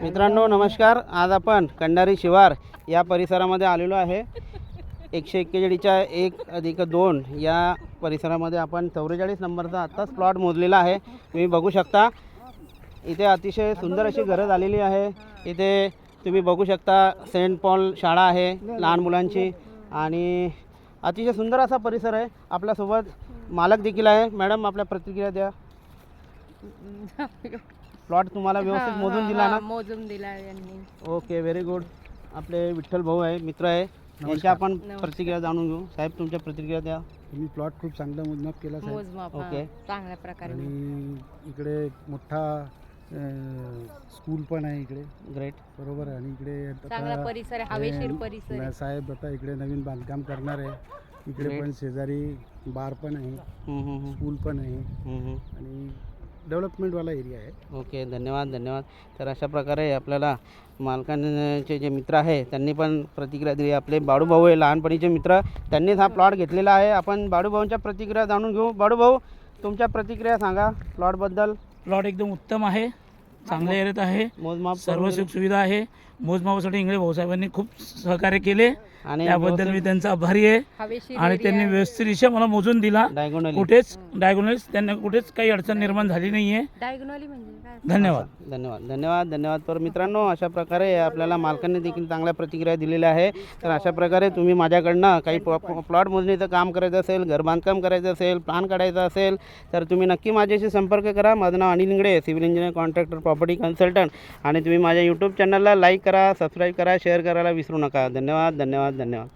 मित्रांनो नमस्कार. आज आपण कंडारी शिवार या परिसरामध्ये आलेलो आहे. 141च्या 1+2 या परिसरामध्ये आपण 44 नंबरचा आत्ताच प्लॉट मोजलेला आहे. तुम्ही बघू शकता इथे अतिशय सुंदर अशी घरं झालेली आहे. इथे तुम्ही बघू शकता सेंट पॉल शाळा आहे लहान मुलांची आणि अतिशय सुंदर असा परिसर आहे. आपल्यासोबत मालक देखील आहे. मॅडम आपल्या प्रतिक्रिया द्या. प्लॉट तुम्हाला व्यवस्थित मोजून दिला ना? मोजून दिला यांनी. Okay, very good. आपले विठ्ठल भाऊ आहे, मित्र आहे, यांच्या आपण प्रतिक्रिया जाणून घेऊ. साहेब तुमच्या प्रतिक्रिया द्या. तुम्ही प्लॉट खूप चांगला मोजमाप केला साहेब. मोजमाप ओके. चांगल्या प्रकारे आणि इकडे मोठा स्कूल पण आहे इकडे. ग्रेट. बरोबर आहे. आणि इकडे चांगला परिसर आहे, हवेशीर परिसर आहे. साहेब आता इकडे नवीन बांधकाम करणार आहे. इकडे Great. पण शेजारी बार पण आहे, स्कूल पण आहे आणि डेव्हलपमेंटवाला एरिया आहे. ओके, धन्यवाद धन्यवाद. तर अशा प्रकारे आपल्याला मालकांचे जे मित्र आहे त्यांनी पण प्रतिक्रिया दिली. आपले बाळूभाऊ आहे लहानपणीचे मित्र, त्यांनीच हा प्लॉट घेतलेला आहे. आपण बाळूभाऊंच्या प्रतिक्रिया जाणून घेऊ. बाळूभाऊ तुमच्या प्रतिक्रिया सांगा प्लॉटबद्दल. प्लॉट एकदम उत्तम आहे, चांगल्या एरियात आहे, मोजमाप सर्व सुख सुविधा आहे. मोजमापासाठी इंगळे भाऊसाहेबांनी खूप सहकार्य केले, आणि त्याबद्दल मी त्यांचा आभारी आहे. हवेशीर आणि त्यांनी व्यवस्थितरित्या मला मोजून दिला. डायगोनली. कुठेच डायगोनल्स त्यांना कुठेच काही अडचण निर्माण झाली नाही आहे. डायगोनली म्हणजे काय? धन्यवाद. धन्यवाद धन्यवाद धन्यवाद. तर मित्रांनो अशा प्रकारे आपल्याला मालकांनी देखील चांगल्या प्रतिक्रिया दिलेल्या आहे. तर अशा प्रकारे तुम्ही माझ्याकडनं काही प्लॉट मोजणीचं काम करायचं असेल, घर बांधकाम करायचं असेल, प्लॅन काढायचा असेल तर तुम्ही नक्की माझ्याशी संपर्क करा. माझं नाव Anil Ingle, civil engineer, contractor, property consultant. आणि तुम्ही माझ्या यूट्यूब चॅनलला लाईक करा, सबस्क्राईब करा, शेअर करायला विसरू नका. धन्यवाद धन्यवाद धन्यवाद.